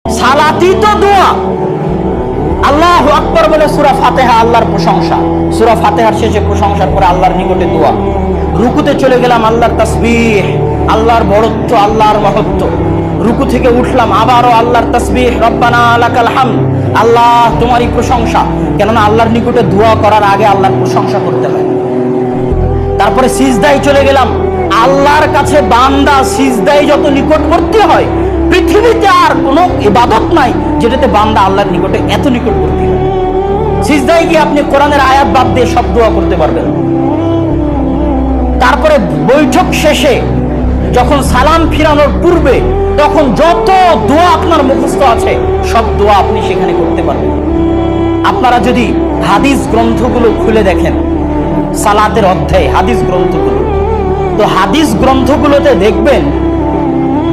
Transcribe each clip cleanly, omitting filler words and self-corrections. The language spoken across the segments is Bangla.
সালাতই তো দোয়া। আল্লাহু আকবার বলে সূরা ফাতিহা, আল্লাহর প্রশংসা। সূরা ফাতিহার শেষে প্রশংসার পরে আল্লাহর নিকটে দোয়া। রুকুতে চলে গেলাম, আল্লাহর তাসবিহ, আল্লাহর বড়ত্ব, আল্লাহর মহত্ব। রুকু থেকে উঠলাম, আবারও আল্লাহর তাসবিহ, রব্বানা লাকাল হামদ, আল্লাহ তোমারই প্রশংসা। কেননা আল্লাহর নিকটে দোয়া করার আগে আল্লাহর প্রশংসা করতে হয়। তারপরে সিজদায় চলে গেলাম। আল্লাহর কাছে বান্দা সিজদায় যত নিকটবর্তী হয়, পৃথিবীতে আর কোনো ইবাদত নাই যেটাতে বান্দা আল্লাহর নিকটে এত নিকটবর্তী হয়। সিজদায় গিয়ে আপনি কোরআনের আয়াত বাদ দিয়ে সব দোয়া করতে পারবেন। তারপরে বৈঠক শেষে যখন সালাম ফিরানোর পূর্বে, তখন যত দোয়া আপনার মুখস্থ আছে সব দোয়া আপনি সেখানে করতে পারবেন। আপনারা যদি হাদিস গ্রন্থগুলো খুলে দেখেন, সালাতের অধ্যায় হাদিস গ্রন্থগুলো, তো হাদিস গ্রন্থগুলোতে দেখবেন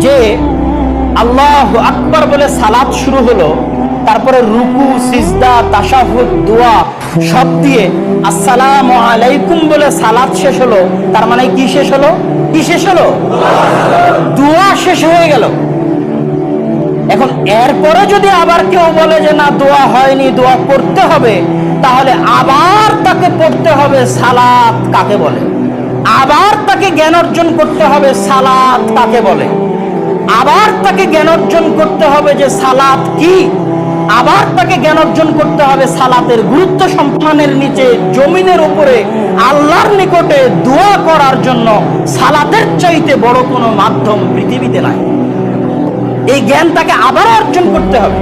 যে আল্লাহু আকবার বলে সালাত শুরু হলো, তারপরে রুকু, সিজদা, তাশাহুদ, দোয়া সব দিয়ে আসসালামু আলাইকুম বলে সালাত শেষ হলো। তার মানে কি শেষ হলো? কি শেষ হলো? দোয়া শেষ হয়ে গেল। এখন এরপরে যদি আবার কেউ বলে যে না দোয়া হয়নি, দোয়া করতে হবে, তাহলে আবার তাকে পড়তে হবে সালাত কাকে বলে, আবার তাকে জ্ঞান অর্জন করতে হবে সালাত কাকে বলে, আবার তাকে জ্ঞান অর্জন করতে হবে যে সালাত কি, আবার তাকে জ্ঞান অর্জন করতে হবে সালাতের গুরুত্ব। সম্মানের নিচে জমিনের উপরে আল্লাহর নিকটে দোয়া করার জন্য সালাতের চাইতে বড় কোনো মাধ্যম পৃথিবীতে নাই। এই জ্ঞান তাকে আবার অর্জন করতে হবে।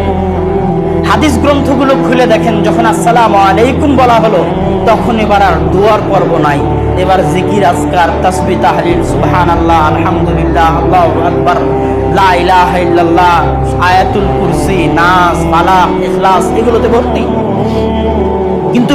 হাদিস গ্রন্থগুলো খুলে দেখেন, যখন আসসালামু আলাইকুম বলা হলো, তখন এবার আর দোয়ার পর্ব নাই। এবার জিকির, আজকার, তাসবিহ, তাহলিল, সুবহানাল্লাহ, আলহামদুলিল্লাহ, আল্লাহু আকবার, লা ইলাহা ইল্লাল্লাহ, আয়াতুল কুরসি, নাস, ফালাক, ইখলাস, এগুলোতে ভর্তি। কিন্তু